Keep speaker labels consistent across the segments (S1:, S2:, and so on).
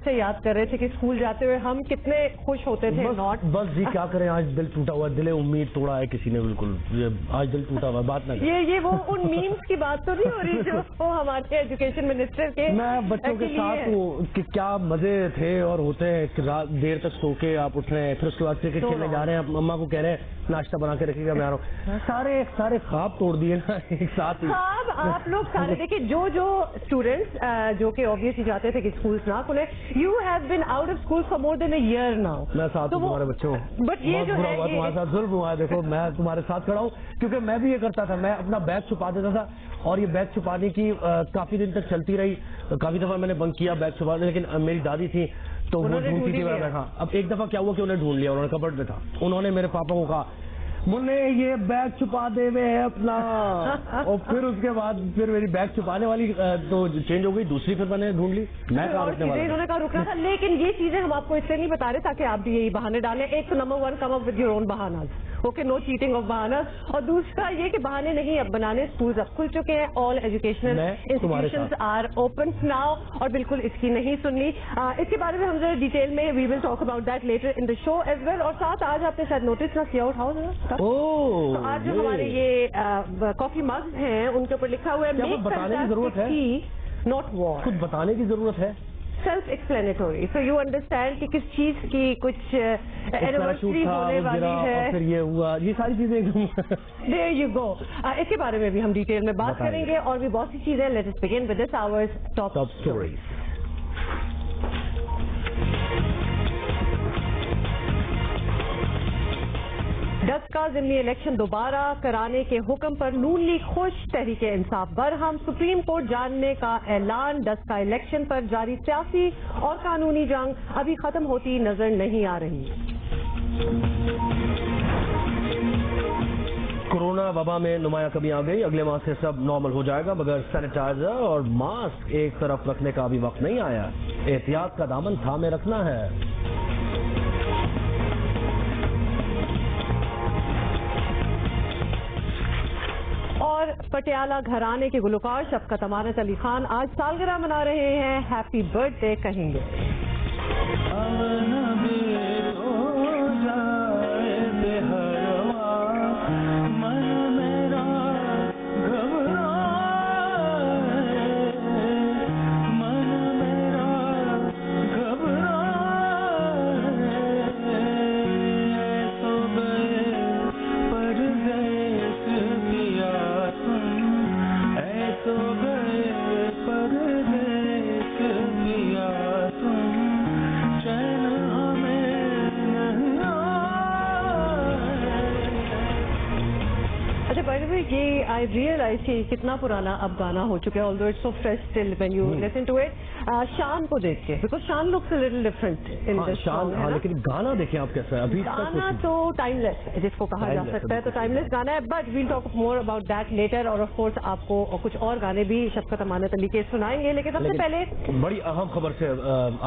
S1: سے یاد کر رہے تھے کہ اسکول جاتے ہوئے ہم کتنے خوش ہوتے تھے.
S2: بس جی کیا کریں, آج دل ٹوٹا ہوا ہے, دل امید توڑا ہے کسی نے بالکل. آج دل ٹوٹا ہوا ہے, بات نہ کریں.
S1: یہ وہ ان میمز کی بات تو نہیں ہو رہی جو وہ ہمارے ایجوکیشن منسٹر کے.
S2: میں بچوں کے ساتھ ہوں کہ کیا مزے تھے اور ہوتے ہیں کہ رات دیر تک سو کے آپ اٹھ رہے ہیں, پھر اس کے بعد کرکٹ کھیلنے جا رہے ہیں, مما کو کہہ رہے ہیں ناشتہ بنا کے رکھیے گا میں آ رہا ہوں. سارے خواب توڑ دیے نا ایک ساتھ.
S1: خواب آپ لوگ سارے دیکھیں, جو اسٹوڈینٹس جو کہ آبویسلی چاہتے تھے کہ اسکولس نہ کھلے, you have been out of school for more than a year now.
S2: میں ساتھ ہوں تمہارے بچوں,
S1: بٹ یہ جو ہے
S2: تمہارے ساتھ ظلم ہوا ہے. دیکھو میں تمہارے ساتھ کھڑا ہوں کیونکہ میں بھی یہ کرتا تھا, میں اپنا بیگ چھپا دیتا تھا اور یہ بیگ چھپانے کی کافی دن تک چلتی رہی. کافی دفعہ میں نے بنک کیا بیگ چھپانے, لیکن میری دادی تھی تو وہ ڈھونڈتی تھی میں بیٹھا. اب ایک دفعہ کیا ہوا کہ انہیں ڈھونڈ لیا, انہوں نے کبرڈ میں تھا, انہوں نے میرے پاپا کو کہا منہ یہ بیگ چھپا دے ہوئے ہے اپنا. اور پھر اس کے بعد پھر میری بیگ چھپانے والی تو چینج ہو گئی, دوسری پھر میں نے ڈھونڈ لی. میں
S1: انہوں نے کہا رکنا تھا, لیکن یہ چیزیں ہم آپ کو اس لیے نہیں بتا رہے تاکہ آپ بھی یہی بہانے ڈالیں. ایک تو number 1, come up with your own بہاناز, اوکے, نو چیٹنگ آف بہاناز. اور دوسرا یہ کہ بہانے نہیں اب بنانے, اسکولز اب کھل چکے ہیں, all educational institutions are open now, اور بالکل اس کی نہیں سننی. اس کے بارے میں ہم ذرا ڈیٹیل میں we will talk about that later in the show as well. اور ساتھ آج آپ نے شاید نوٹس نہ کیا ہو, آج جو ہمارے یہ کافی مگز ہیں ان کے اوپر لکھا ہوا ہے
S2: بتانے کی ضرورت ہے,
S1: ناٹ وار.
S2: کچھ بتانے کی ضرورت ہے,
S1: سیلف ایکسپلینیٹوری, سو یو انڈرسٹینڈ کہ کس چیز کی کچھ اینیورسری ہونے والی ہے,
S2: پھر یہ ہوا, یہ ساری چیزیں
S1: there you go. اس کے بارے میں بھی ہم ڈیٹیل میں بات کریں گے, اور بھی بہت سی چیزیں. Let us begin with this hour's top stories. Daska ضمنی الیکشن دوبارہ کرانے کے حکم پر نون لیگ خوش, تحریک انصاف برہم. سپریم کورٹ جاننے کا اعلان. ڈسکا الیکشن پر جاری سیاسی اور قانونی جنگ ابھی ختم ہوتی نظر نہیں آ رہی.
S2: کورونا وبا میں نمایاں کمی آ گئی, اگلے ماہ سے سب نارمل ہو جائے گا, مگر سینیٹائزر اور ماسک ایک طرف رکھنے کا ابھی وقت نہیں آیا. احتیاط کا دامن تھامے رکھنا ہے.
S1: اور پٹیالہ گھرانے کے گلوکار شفقت امانت علی خان آج سالگرہ منا رہے ہیں. ہیپی برتھ ڈے کہیں گے. یہ آئی ریئلائز کہ کتنا پرانا اب گانا ہو چکا ہے, although it's so fresh still when you listen to it. شان کو دیکھ کے, because شان looks a little different in this song.
S2: لیکن گانا دیکھیں آپ کیسا ہے ابھی.
S1: گانا تو ٹائم لیس ہے جس کو کہا جا سکتا ہے, تو ٹائم لیس گانا ہے, but we'll talk more about that later. اور آف کورس آپ کو کچھ اور گانے بھی شفقت امانت علی کے سنائیں گے, لیکن سب سے پہلے
S2: بڑی اہم خبر سے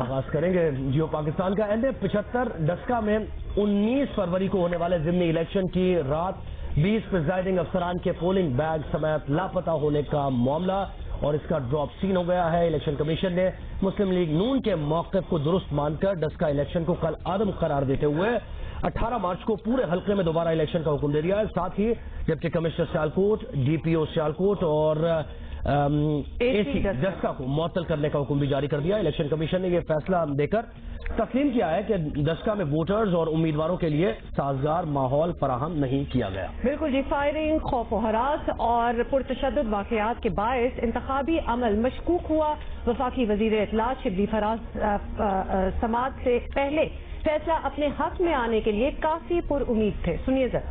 S2: آغاز کریں گے. جیو پاکستان کا ND75 ڈسکا میں 19 فروری کو ہونے والے ضمنی الیکشن کی رات 20 پریزائڈنگ افسران کے پولنگ بیگ سمیت لاپتہ ہونے کا معاملہ, اور اس کا ڈراپ سین ہو گیا ہے. الیکشن کمیشن نے مسلم لیگ نون کے موقف کو درست مان کر ڈسکا الیکشن کو کل عدم قرار دیتے ہوئے 18 مارچ کو پورے حلقے میں دوبارہ الیکشن کا حکم دے دیا ہے. ساتھ ہی deputy commissioner Sialkot, DPO Sialkot اور AC ڈسکا کو معطل کرنے کا حکم بھی جاری کر دیا. الیکشن کمیشن نے یہ فیصلہ دے کر تسلیم کیا ہے کہ ڈسکا میں ووٹرز اور امیدواروں کے لیے سازگار ماحول فراہم نہیں کیا گیا. بالکل
S1: جی, فائرنگ, خوف و ہراس اور پرتشدد واقعات کے باعث انتخابی عمل مشکوک ہوا. وفاقی وزیر اطلاعات شبلی فراز سماعت سے پہلے فیصلہ اپنے حق میں آنے کے لیے کافی پر امید تھے. سنیے ذرا.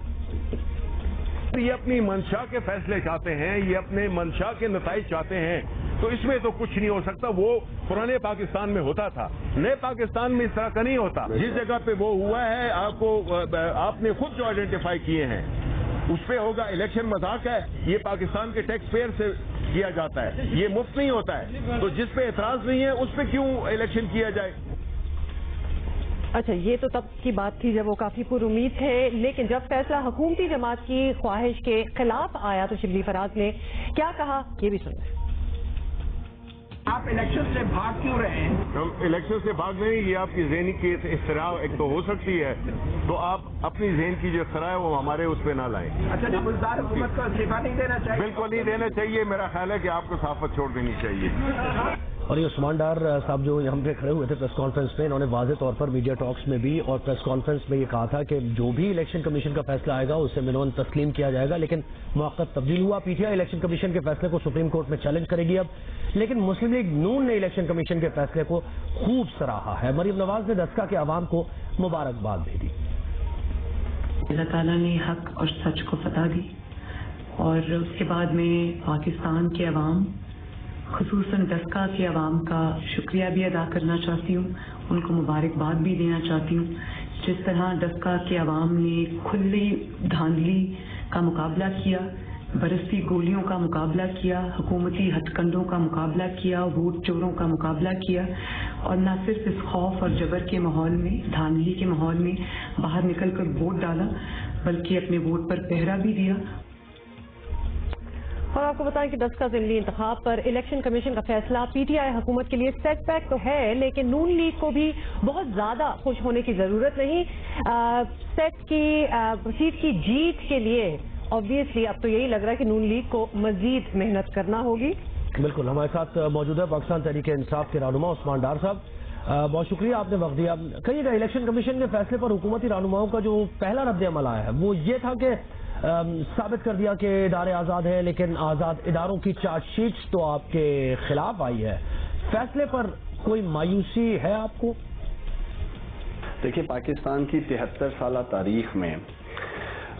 S3: یہ اپنی منشا کے فیصلے چاہتے ہیں, یہ اپنے منشا کے نتائج چاہتے ہیں, تو اس میں تو کچھ نہیں ہو سکتا. وہ پرانے پاکستان میں ہوتا تھا, نئے پاکستان میں اس طرح کا نہیں ہوتا. جس جگہ پہ وہ ہوا ہے آپ نے خود جو آئیڈینٹیفائی کیے ہیں اس پہ ہوگا. الیکشن مذاق ہے, یہ پاکستان کے ٹیکس پیئر سے کیا جاتا ہے, یہ مفت نہیں ہوتا ہے. تو جس پہ اعتراض نہیں ہے اس پہ کیوں الیکشن کیا جائے.
S1: اچھا, یہ تو تب کی بات تھی جب وہ کافی پر امید تھے, لیکن جب فیصلہ حکومتی جماعت کی خواہش کے خلاف آیا تو شبلی فراز نے کیا کہا, یہ بھی سنیں.
S4: آپ الیکشن سے بھاگ کیوں رہے ہیں؟
S3: ہم الیکشن سے بھاگ نہیں، یہ آپ کی ذہنی کی اختراع ایک تو ہو سکتی ہے، تو آپ اپنی ذہن کی جو اختراع ہے وہ ہمارے اس پہ نہ لائیں۔
S4: اچھا جی، بزدار حکومت کو استعفیٰ نہیں دینا چاہیے؟
S3: بالکل نہیں دینا چاہیے، میرا خیال ہے کہ آپ کو صحافت چھوڑ دینی چاہیے۔
S2: اور یہ عثمان ڈار صاحب جو یہاں پہ کھڑے ہوئے تھے پریس کانفرنس میں، انہوں نے واضح طور پر میڈیا ٹاکس میں بھی اور پریس کانفرنس میں یہ کہا تھا کہ جو بھی الیکشن کمیشن کا فیصلہ آئے گا اسے منون تسلیم کیا جائے گا، لیکن موقع تبدیل ہوا۔ P T I election commission کے فیصلے کو سپریم کورٹ میں چیلنج کرے گی اب، لیکن مسلم لیگ نون نے الیکشن کمیشن کے فیصلے کو خوب سراہا ہے۔ مریم نواز نے دسکا کے عوام کو مبارکباد بھی دی۔
S5: اللہ تعالیٰ نے حق اور سچ کو فتح دی، اور اس کے بعد میں پاکستان کے عوام، خصوصاً دسکا کے عوام کا شکریہ بھی ادا کرنا چاہتی ہوں، ان کو مبارکباد بھی دینا چاہتی ہوں۔ جس طرح دسکا کے عوام نے کھلی دھاندلی کا مقابلہ کیا، برستی گولیوں کا مقابلہ کیا، حکومتی ہتھ کنڈوں کا مقابلہ کیا، ووٹ چوروں کا مقابلہ کیا، اور نہ صرف اس خوف اور جبر کے ماحول میں، دھاندلی کے ماحول میں باہر نکل کر ووٹ ڈالا، بلکہ اپنے ووٹ پر پہرا بھی دیا۔
S1: اور آپ کو بتائیں کہ دسکا ضمنی انتخاب پر الیکشن کمیشن کا فیصلہ پی ٹی آئی حکومت کے لیے سیٹ بیک تو ہے، لیکن نون لیگ کو بھی بہت زیادہ خوش ہونے کی ضرورت نہیں۔ سیٹ کی جیت کے لیے obviously اب تو یہی لگ رہا ہے کہ نون لیگ کو مزید محنت کرنا ہوگی۔
S2: بالکل، ہمارے ساتھ موجود ہے پاکستان تحریک انصاف کے رہنما عثمان ڈار صاحب، بہت شکریہ آپ نے وقت دیا۔ کہیے گا الیکشن کمیشن کے فیصلے پر حکومتی رہنماؤں کا جو پہلا رد عمل آیا ہے وہ یہ تھا کہ ثابت کر دیا کہ ادارے آزاد ہیں، لیکن آزاد اداروں کی چارج شیٹس تو آپ کے خلاف آئی ہے۔ فیصلے پر کوئی مایوسی ہے آپ کو؟
S6: دیکھیں، پاکستان کی 73 سالہ تاریخ میں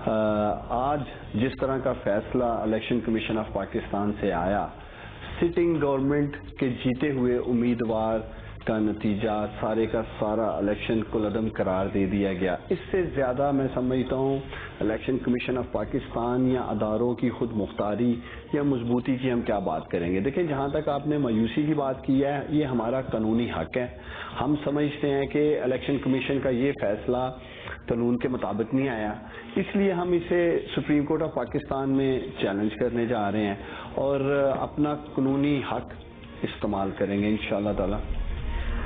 S6: آج جس طرح کا فیصلہ الیکشن کمیشن آف پاکستان سے آیا، سٹنگ گورنمنٹ کے جیتے ہوئے امیدوار کا نتیجہ سارے کا سارا الیکشن کو عدم قرار دے دیا گیا، اس سے زیادہ میں سمجھتا ہوں الیکشن کمیشن آف پاکستان یا اداروں کی خود مختاری یا مضبوطی کی ہم کیا بات کریں گے۔ دیکھیں، جہاں تک آپ نے مایوسی کی بات کی ہے، یہ ہمارا قانونی حق ہے۔ ہم سمجھتے ہیں کہ الیکشن کمیشن کا یہ فیصلہ قانون کے مطابق نہیں آیا، اس لیے ہم اسے سپریم کورٹ آف پاکستان میں چیلنج کرنے جا رہے ہیں اور اپنا قانونی حق استعمال کریں گے انشاءاللہ تعالی۔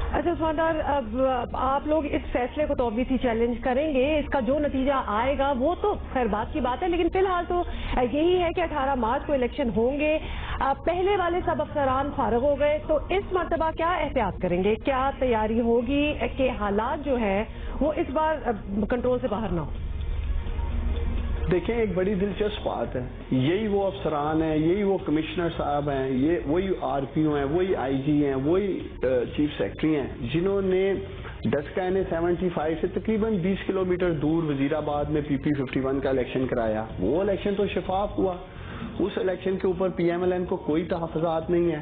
S1: اچھا عثمان ڈار، اب آپ لوگ اس فیصلے کو تو obviously چیلنج کریں گے، اس کا جو نتیجہ آئے گا وہ تو خیر بات کی بات ہے، لیکن فی الحال تو یہی ہے کہ 18 مارچ کو الیکشن ہوں گے۔ پہلے والے سب افسران فارغ ہو گئے، تو اس مرتبہ کیا احتیاط کریں گے؟ کیا تیاری ہوگی کہ حالات جو ہیں وہ اس بار کنٹرول سے باہر نہ ہو؟
S6: دیکھیں، ایک بڑی دلچسپ بات ہے، یہی وہ افسران ہیں، یہی وہ کمشنر صاحب ہیں، یہ وہی آر پی او ہیں، وہی آئی جی ہیں، وہی چیف سیکرٹری ہیں جنہوں نے دسکا NA-75 سے تقریباً 20 کلومیٹر دور وزیر آباد میں PP-51 کا الیکشن کرایا۔ وہ الیکشن تو شفاف ہوا، اس الیکشن کے اوپر PMLN کو کوئی تحفظات نہیں ہے،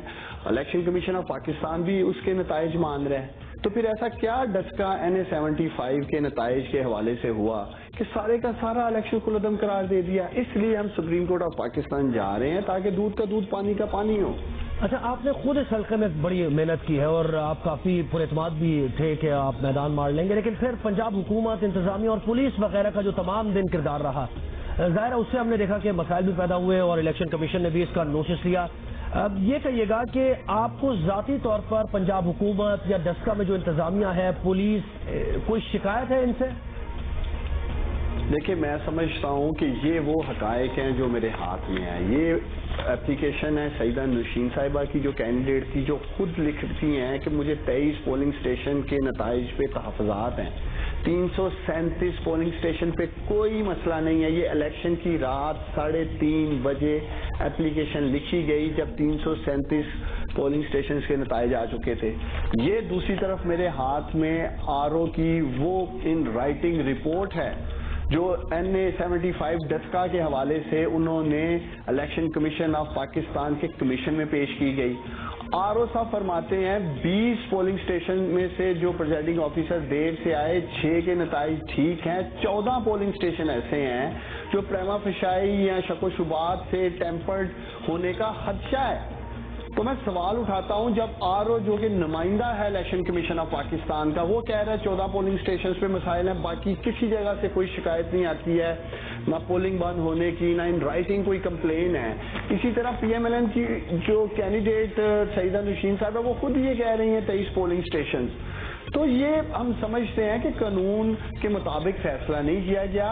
S6: الیکشن کمیشن آف پاکستان بھی اس کے نتائج مان رہے ہیں۔ تو پھر ایسا کیا دسکا NA-75 کے نتائج کے حوالے سے ہوا کہ سارے کا سارا الیکشن کو عدم قرار دے دیا؟ اس لیے ہم سپریم کورٹ آف پاکستان جا رہے ہیں تاکہ دودھ کا دودھ پانی کا پانی ہو۔
S2: اچھا، آپ نے خود اس حلقے میں بڑی محنت کی ہے اور آپ کافی پر اعتماد بھی تھے کہ آپ میدان مار لیں گے، لیکن پھر پنجاب حکومت، انتظامیہ اور پولیس وغیرہ کا جو تمام دن کردار رہا، ظاہر ہے اس سے ہم نے دیکھا کہ مسائل بھی پیدا ہوئے اور الیکشن کمیشن نے بھی اس کا نوٹس لیا۔ اب یہ کہیے گا کہ آپ کو ذاتی طور پر پنجاب حکومت یا دسکا میں جو انتظامیہ ہے، پولیس، کوئی شکایت ہے ان سے؟
S6: دیکھیں، میں سمجھتا ہوں کہ یہ وہ حقائق ہیں جو میرے ہاتھ میں ہیں۔ یہ اپلیکیشن ہے سیدہ نوشین صاحبہ کی جو کینڈیڈیٹ تھی، جو خود لکھتی ہیں کہ مجھے 23 پولنگ اسٹیشن کے نتائج پہ تحفظات ہیں، 337 پولنگ اسٹیشن پہ کوئی مسئلہ نہیں ہے۔ یہ الیکشن کی رات 3:30 بجے اپلیکیشن لکھی گئی جب 337 پولنگ اسٹیشنز کے نتائج آ چکے تھے۔ یہ دوسری طرف میرے ہاتھ میں RO کی وہ ان رائٹنگ رپورٹ ہے جو NA-75 دسکا کے حوالے سے انہوں نے الیکشن کمیشن آف پاکستان کے کمیشن میں پیش کی گئی۔ RO صاحب فرماتے ہیں 20 پولنگ اسٹیشن میں سے جو پریزائڈنگ آفیسر دیر سے آئے 6 کے نتائج ٹھیک ہیں، 14 پولنگ اسٹیشن ایسے ہیں جو پریما فشائی یا شک و شبہات سے ٹیمپرڈ ہونے کا خدشہ ہے۔ تو میں سوال اٹھاتا ہوں، جب RO جو کہ نمائندہ ہے الیکشن کمیشن آف پاکستان کا، وہ کہہ رہا ہے 14 پولنگ اسٹیشنز پہ مسائل ہیں، باقی کسی جگہ سے کوئی شکایت نہیں آتی ہے، نہ پولنگ بند ہونے کی، نہ ان رائٹنگ کوئی کمپلین ہے. اسی طرح PMLN کی جو کینڈیڈیٹ سعیدہ نشین صاحبہ وہ خود یہ کہہ رہی ہیں 23 پولنگ اسٹیشنز. تو یہ ہم سمجھتے ہیں کہ قانون کے مطابق فیصلہ نہیں کیا گیا.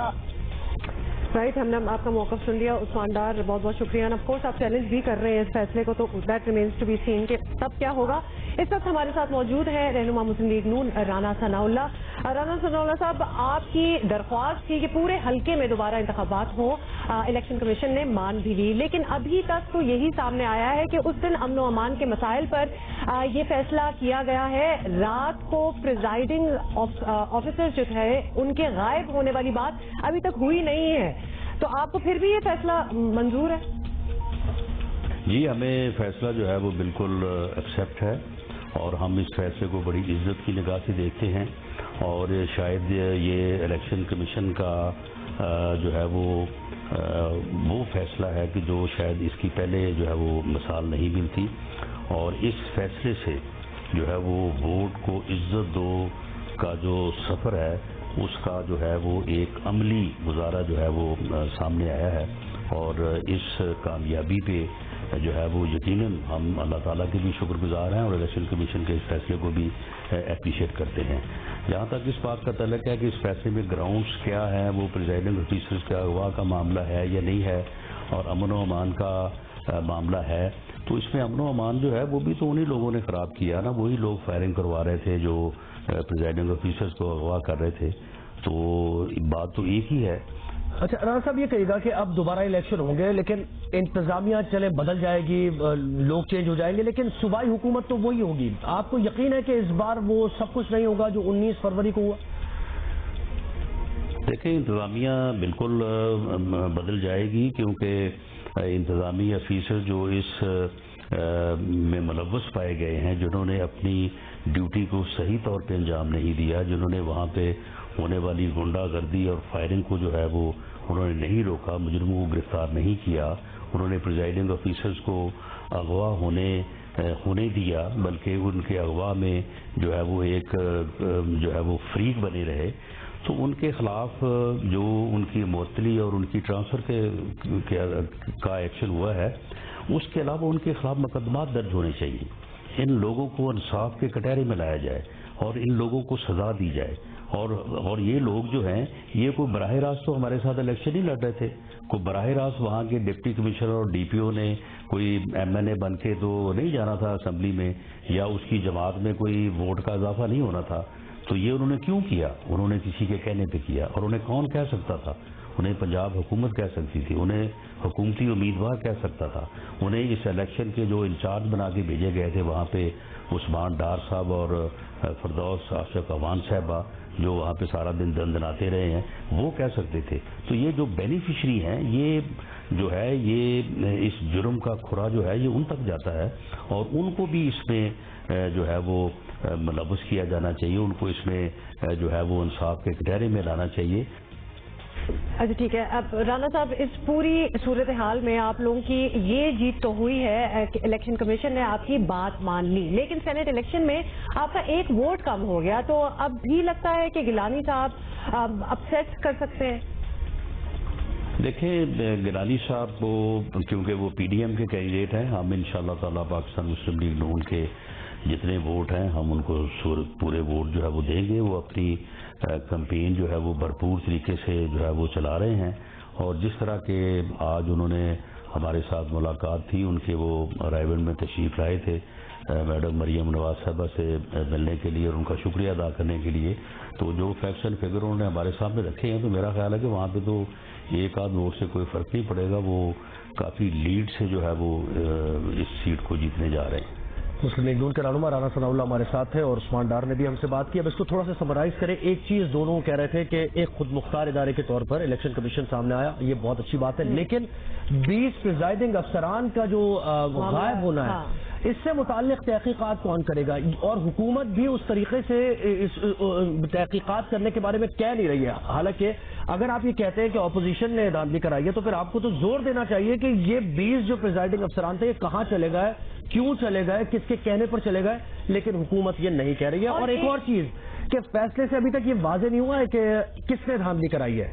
S1: رائٹ، ہم نے آپ کا موقف سن لیا. عثمان ڈار بہت بہت شکریہ. آف کورس آپ چیلنج بھی کر رہے ہیں اس فیصلے کو، تو that remains to be seen کہ تب کیا ہوگا. اس وقت ہمارے ساتھ موجود ہیں رہنما مسلم لیگ نون رانا ثناء اللہ. رانا ثناء اللہ صاحب، آپ کی درخواست تھی کہ پورے حلقے میں دوبارہ انتخابات ہوں، الیکشن کمیشن نے مان بھی لی، لیکن ابھی تک تو یہی سامنے آیا ہے کہ اس دن امن و امان کے مسائل پر یہ فیصلہ کیا گیا ہے. رات کو پریزائڈنگ آفیسر جو ہے ان کے غائب ہونے والی بات ابھی تک ہوئی نہیں ہے، تو آپ کو پھر بھی یہ فیصلہ منظور ہے؟
S7: جی، ہمیں فیصلہ جو ہے وہ بالکل ایکسیپٹ ہے اور ہم اس فیصلے کو بڑی عزت کی نگاہ سے دیکھتے ہیں. اور شاید یہ الیکشن کمیشن کا جو ہے وہ فیصلہ ہے کہ جو شاید اس کی پہلے جو ہے وہ مثال نہیں ملتی. اور اس فیصلے سے جو ہے وہ ووٹ کو عزت دو کا جو سفر ہے اس کا جو ہے وہ ایک عملی گزارا جو ہے وہ سامنے آیا ہے. اور اس کامیابی پہ جو ہے وہ یقیناً ہم اللہ تعالیٰ کے بھی شکر گزار ہیں اور الیکشن کمیشن کے اس فیصلے کو بھی اپریشیٹ کرتے ہیں. جہاں تک اس بات کا تعلق ہے کہ اس فیصلے میں گراؤنڈز کیا ہیں، وہ پریزائڈنگ آفیسرز کا اغوا کا معاملہ ہے یا نہیں ہے اور امن و امان کا معاملہ ہے، تو اس میں امن و امان جو ہے وہ بھی تو انہی لوگوں نے خراب کیا نا. وہی لوگ فائرنگ کروا رہے تھے جو پریزائڈنگ آفیسرز کو اغوا کر رہے تھے. تو بات تو ایک ہی ہے.
S2: اچھا رانا صاحب، یہ کہے گا کہ اب دوبارہ الیکشن ہوں گے لیکن انتظامیہ چلے بدل جائے گی، لوگ چینج ہو جائیں گے، لیکن صوبائی حکومت تو وہی ہوگی. آپ کو یقین ہے کہ اس بار وہ سب کچھ نہیں ہوگا جو 19 فروری کو ہوا؟
S7: دیکھیں، انتظامیہ بالکل بدل جائے گی کیونکہ انتظامی آفیسر جو اس میں ملوث پائے گئے ہیں، جنہوں نے اپنی ڈیوٹی کو صحیح طور پہ انجام نہیں دیا، جنہوں نے وہاں پہ ہونے والی غنڈہ گردی اور فائرنگ کو جو ہے وہ انہوں نے نہیں روکا، مجرموں کو گرفتار نہیں کیا، انہوں نے پریزائڈنگ آفیسرز کو اغوا ہونے دیا، بلکہ ان کے اغوا میں جو ہے وہ ایک جو ہے وہ فریق بنے رہے، تو ان کے خلاف جو ان کی معطلی اور ان کی ٹرانسفر کا ایکشن ہوا ہے، اس کے علاوہ ان کے خلاف مقدمات درج ہونے چاہیے. ان لوگوں کو انصاف کے کٹہرے میں لایا جائے اور ان لوگوں کو سزا دی جائے. اور یہ لوگ جو ہیں یہ کوئی براہ راست تو ہمارے ساتھ الیکشن ہی لڑ رہے تھے، کوئی براہ راست وہاں کے ڈپٹی کمشنر اور DPO نے کوئی MNA بن کے تو نہیں جانا تھا اسمبلی میں، یا اس کی جماعت میں کوئی ووٹ کا اضافہ نہیں ہونا تھا. تو یہ انہوں نے کیوں کیا؟ انہوں نے کسی کے کہنے پہ کیا. اور انہیں کون کہہ سکتا تھا؟ انہیں پنجاب حکومت کہہ سکتی تھی، انہیں حکومتی امیدوار کہہ سکتا تھا، انہیں اس الیکشن کے جو انچارج بنا کے بھیجے گئے تھے وہاں پہ عثمان ڈار صاحب اور فردوس عاشق اوان صاحبہ جو وہاں پہ سارا دن دندناتے رہے ہیں، وہ کہہ سکتے تھے. تو یہ جو بینیفیشری ہیں، یہ جو ہے یہ اس جرم کا کھرا جو ہے یہ ان تک جاتا ہے اور ان کو بھی اس میں جو ہے وہ ملوث کیا جانا چاہیے، ان کو اس میں جو ہے وہ انصاف کے کٹہرے میں لانا چاہیے.
S1: اچھا ٹھیک ہے. اب رانا صاحب، اس پوری صورتحال میں آپ لوگوں کی یہ جیت تو ہوئی ہے کہ الیکشن کمیشن نے آپ کی بات مان لی، لیکن سینٹ الیکشن میں آپ کا ایک ووٹ کم ہو گیا، تو اب بھی لگتا ہے کہ گیلانی صاحب اپسیٹ کر سکتے ہیں؟
S7: دیکھیں، گیلانی صاحب کو کیونکہ وہ PDM کے کینڈیڈیٹ ہیں، ہم انشاءاللہ تعالیٰ پاکستان مسلم لیگ نون کے جتنے ووٹ ہیں ہم ان کو پورے ووٹ جو ہے وہ دیں گے. وہ اپنی کمپین جو ہے وہ بھرپور طریقے سے جو ہے وہ چلا رہے ہیں اور جس طرح کے آج انہوں نے ہمارے ساتھ ملاقات تھی، ان کے وہ رائیول میں تشریف لائے تھے میڈم مریم نواز صاحبہ سے ملنے کے لیے اور ان کا شکریہ ادا کرنے کے لیے، تو جو فیکٹس اینڈ فگر انہوں نے ہمارے سامنے رکھے ہیں، تو میرا خیال ہے کہ وہاں پہ تو ایک آدھ ووٹ سے کوئی فرق نہیں پڑے گا. وہ کافی لیڈ سے جو ہے وہ اس سیٹ کو جیتنے جا رہے ہیں.
S2: مسلم لیگ نون کے رہنما رانا ثناء اللہ ہمارے ساتھ ہے اور عثمان ڈار نے بھی ہم سے بات کی. اب اس کو تھوڑا سا سمرائز کریں. ایک چیز دونوں کہہ رہے تھے کہ ایک خود مختار ادارے کے طور پر الیکشن کمیشن سامنے آیا، یہ بہت اچھی بات ہے، لیکن 20 پریزائڈنگ افسران کا جو غائب ہونا ہے، اس سے متعلق تحقیقات کون کرے گا؟ اور حکومت بھی اس طریقے سے اس تحقیقات کرنے کے بارے میں کہہ نہیں رہی ہے. حالانکہ اگر آپ یہ کہتے ہیں کہ اپوزیشن نے دھاندلی کرائی ہے تو پھر آپ کو تو زور دینا چاہیے کہ یہ 20 جو پریزائڈنگ افسران تھے یہ کہاں چلے گئے، کیوں چلے گئے، کس کے کہنے پر چلے گئے، لیکن حکومت یہ نہیں کہہ رہی ہے. اور ایک اور چیز کہ فیصلے سے ابھی تک یہ واضح نہیں ہوا ہے کہ کس نے دھاندلی کرائی ہے.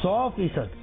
S2: 100%